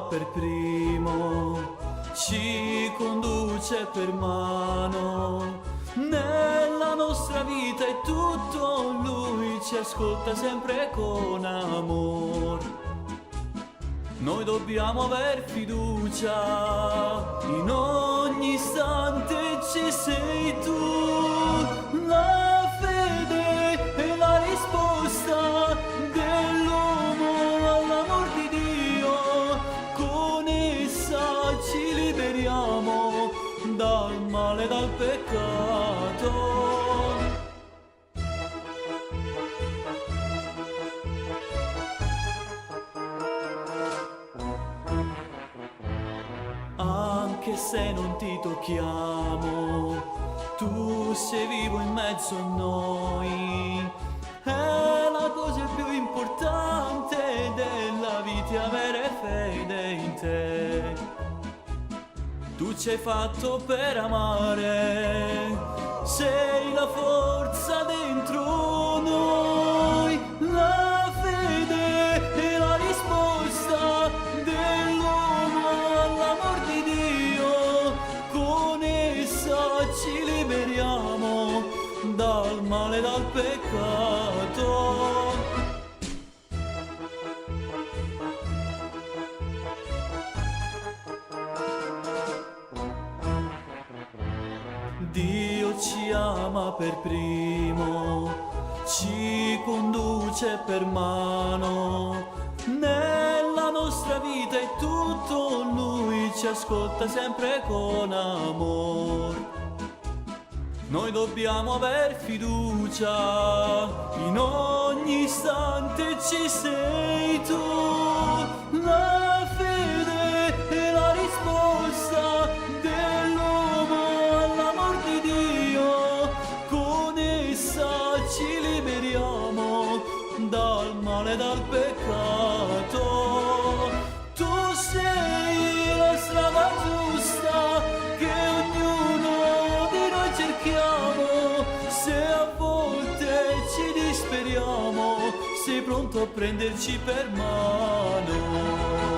ama per primo, ci conduce per mano. Nella nostra vita è tutto Lui, ci ascolta sempre con amor. Noi dobbiamo aver fiducia, in ogni istante ci sei tu. La fede è la risposta dell'uomo all'amor di Dio, con essa ci liberiamo dal male e dal peccato. Anche se non ti tocchiamo, tu sei vivo in mezzo a noi. È la cosa più importante della vita, avere fede in te. Tu ci hai fatto per amare, sei la forza dentro noi. La fede è la risposta dell'uomo all'amor di Dio, con essa ci liberiamo dal male e dal peccato. Dio ci ama per primo, ci conduce per mano. Nella nostra vita è tutto Lui, ci ascolta sempre con amor. Noi dobbiamo aver fiducia, in ogni istante ci sei tu. La fede è la risposta dell'uomo all'amor di Dio, con essa ci liberiamo dal male e dal peccato. Tu sei la strada giusta che ognuno di noi cerchiamo. Se a volte ci disperiamo, sei pronto a prenderci per mano.